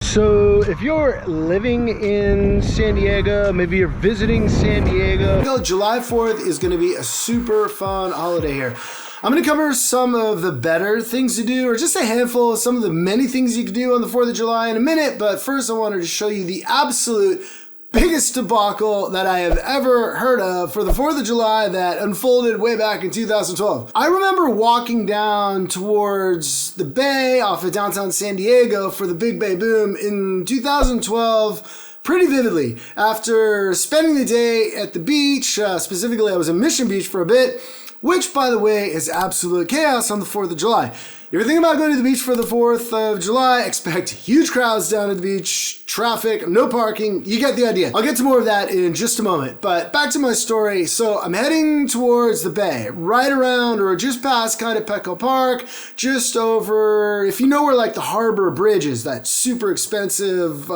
So if you're living in San Diego, maybe you're visiting San Diego, July 4th is going to be a super fun holiday here. I'm going to cover some of the better things to do, or just a handful of some of the many things you can do on the 4th of July in a minute. But first, I wanted to show you the absolute biggest debacle that I have ever heard of for the 4th of July that unfolded way back in 2012. I remember walking down towards the bay off of downtown San Diego for the Big Bay Boom in 2012 pretty vividly. After spending the day at the beach, specifically I was in Mission Beach for a bit, which, by the way, is absolute chaos on the 4th of July. If you're thinking about going to the beach for the 4th of July, expect huge crowds down at the beach, traffic, no parking. You get the idea. I'll get to more of that in just a moment. But back to my story. So I'm heading towards the bay, right around or just past kind of Petco Park, just over, if you know where like the Harbor Bridge is, that super expensive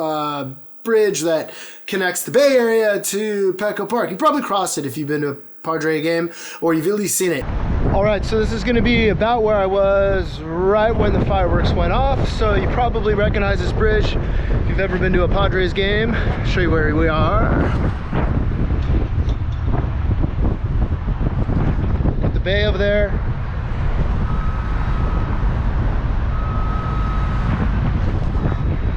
bridge that connects the Bay Area to Petco Park. You probably crossed it if you've been to a Padre game, or you've at least seen it. All right, so this is going to be about where I was right when the fireworks went off. So you probably recognize this bridge if you've ever been to a Padres game. I'll show you where we are. Got the bay over there.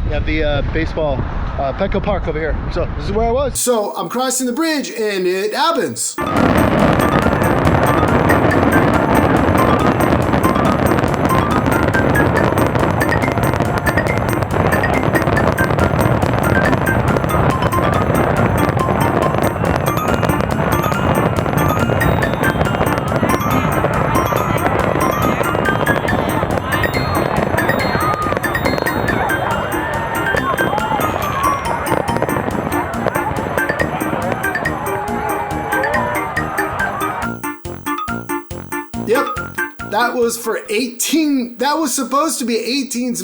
You have the baseball Petco Park over here. So this is where I was. So I'm crossing the bridge and it happens. That was for 18, that was supposed to be 18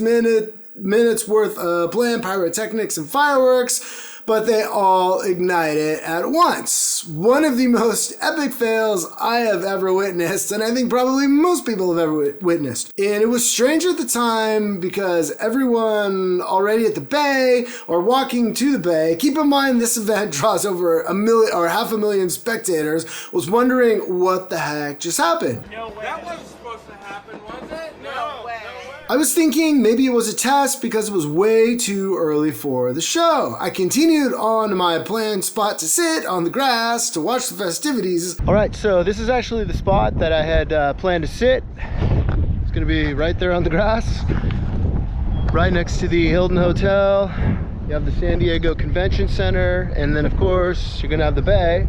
minutes worth of planned pyrotechnics and fireworks, but they all ignited at once. One of the most epic fails I have ever witnessed, and I think probably most people have ever witnessed. And it was strange at the time because everyone already at the bay or walking to the bay, keep in mind this event draws over 1 million or 500,000 spectators, was wondering what the heck just happened. No way. That wasn't supposed to happen, was it? No way. I was thinking maybe it was a test because it was way too early for the show. I continued on to my planned spot to sit on the grass to watch the festivities. All right, so this is actually the spot that I had planned to sit. It's gonna be right there on the grass, right next to the Hilton Hotel. You have the San Diego Convention Center, and then of course, you're gonna have the bay.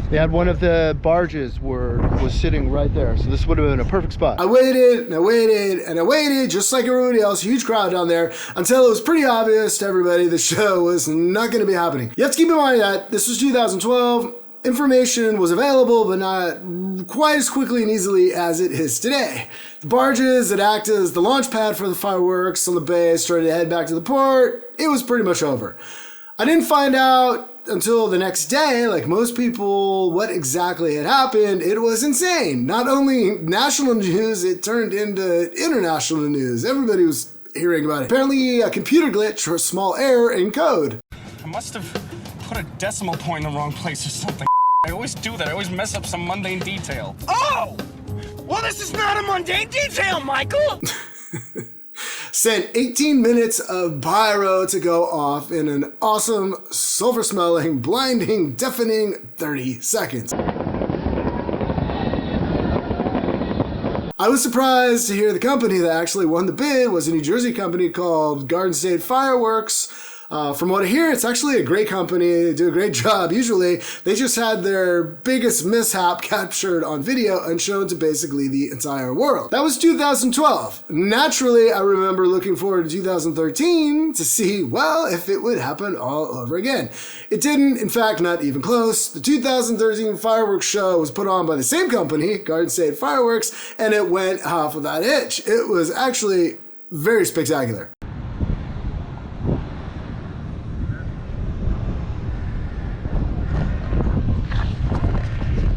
They had one of the barges was sitting right there, so this would have been a perfect spot. I waited and I waited and I waited, just like everybody else, huge crowd down there, until it was pretty obvious to everybody the show was not going to be happening. You have to keep in mind that this was 2012. Information was available, but not quite as quickly and easily as it is today. The barges that act as the launch pad for the fireworks on the bay started to head back to the port. It was pretty much over. I didn't find out until the next day, like most people, what exactly had happened. It was insane. Not only national news, it turned into international news. Everybody was hearing about it. Apparently a computer glitch or a small error in code. I must have put a decimal point in the wrong place or something. I always do that. I always mess up some mundane detail. Oh! Well, this is not a mundane detail, Michael! Sent 18 minutes of pyro to go off in an awesome, sulfur-smelling, blinding, deafening 30 seconds. I was surprised to hear the company that actually won the bid was a New Jersey company called Garden State Fireworks. From what I hear, it's actually a great company. They do a great job. Usually, they just had their biggest mishap captured on video and shown to basically the entire world. That was 2012. Naturally, I remember looking forward to 2013 to see, well, if it would happen all over again. It didn't, in fact, not even close. The 2013 fireworks show was put on by the same company, Garden State Fireworks, and it went half without a hitch. It was actually very spectacular.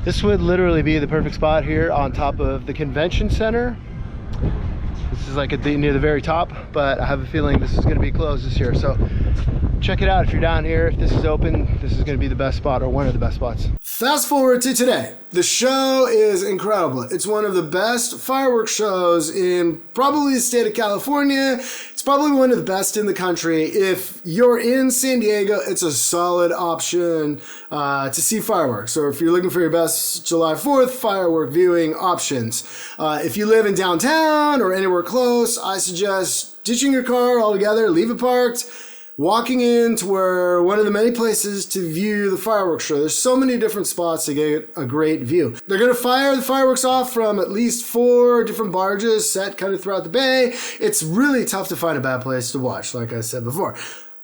This would literally be the perfect spot here on top of the convention center. This is like near the very top, but I have a feeling this is going to be closed this year. So check it out if you're down here. If this is open, this is going to be the best spot, or one of the best spots. Fast forward to today. The show is incredible. It's one of the best fireworks shows in probably the state of California. It's probably one of the best in the country. If you're in San Diego, it's a solid option to see fireworks. Or if you're looking for your best July 4th firework viewing options. If you live in downtown or anywhere close, I suggest ditching your car altogether, leave it parked, walking into where one of the many places to view the fireworks show. There's so many different spots to get a great view. They're going to fire the fireworks off from at least 4 different barges set kind of throughout the bay. It's really tough to find a bad place to watch, like I said before.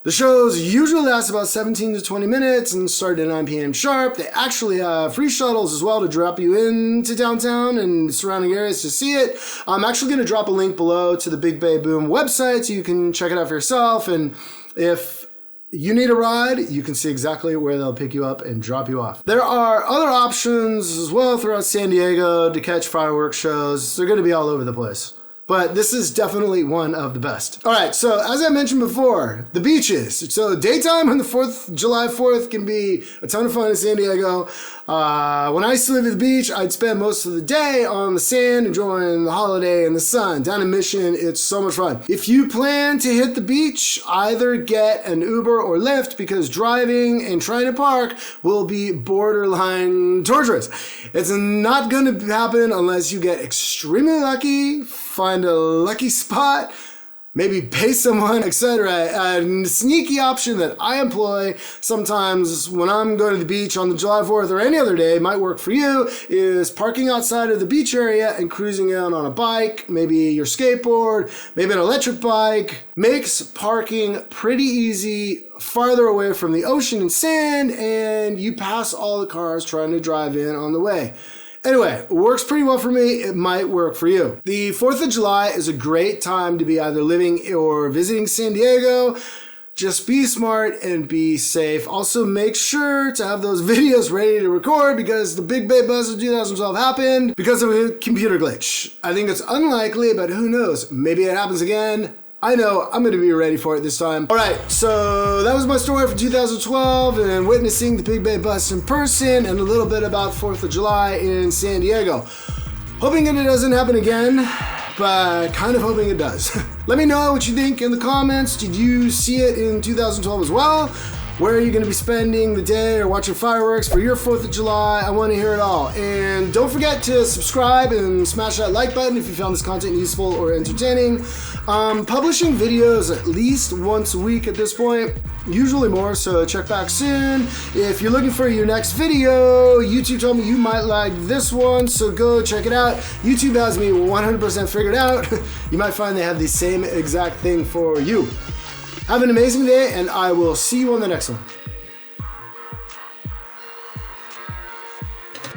The shows usually last about 17 to 20 minutes and start at 9 p.m. sharp. They actually have free shuttles as well to drop you into downtown and surrounding areas to see it. I'm actually going to drop a link below to the Big Bay Boom website so you can check it out for yourself. And if you need a ride, you can see exactly where they'll pick you up and drop you off. There are other options as well throughout San Diego to catch fireworks shows. They're going to be all over the place. But this is definitely one of the best. All right, so as I mentioned before, the beaches. So daytime on the July 4th can be a ton of fun in San Diego. When I used to live at the beach, I'd spend most of the day on the sand enjoying the holiday in the sun. Down in Mission, it's so much fun. If you plan to hit the beach, either get an Uber or Lyft because driving and trying to park will be borderline torturous. It's not going to happen unless you get extremely lucky, find a lucky spot, maybe pay someone, etc. A sneaky option that I employ sometimes when I'm going to the beach on the July 4th or any other day, might work for you, is parking outside of the beach area and cruising out on a bike, maybe your skateboard, maybe an electric bike. Makes parking pretty easy, farther away from the ocean and sand, and you pass all the cars trying to drive in on the way. Anyway, it works pretty well for me. It might work for you. The 4th of July is a great time to be either living or visiting San Diego. Just be smart and be safe. Also, make sure to have those videos ready to record because the Big Bay Buzz of 2012 happened because of a computer glitch. I think it's unlikely, but who knows? Maybe it happens again. I know I'm going to be ready for it this time. All right, so that was my story for 2012 and witnessing the Big Bay Bus in person and a little bit about 4th of July in San Diego. Hoping it doesn't happen again, but kind of hoping it does. Let me know what you think in the comments. Did you see it in 2012 as well? Where are you going to be spending the day or watching fireworks for your 4th of July? I want to hear it all. And don't forget to subscribe and smash that like button if you found this content useful or entertaining. Publishing videos at least once a week at this point, usually more, so check back soon. If you're looking for your next video, YouTube told me you might like this one, so go check it out. YouTube has me 100% figured out. You might find they have the same exact thing for you. Have an amazing day, and I will see you on the next one.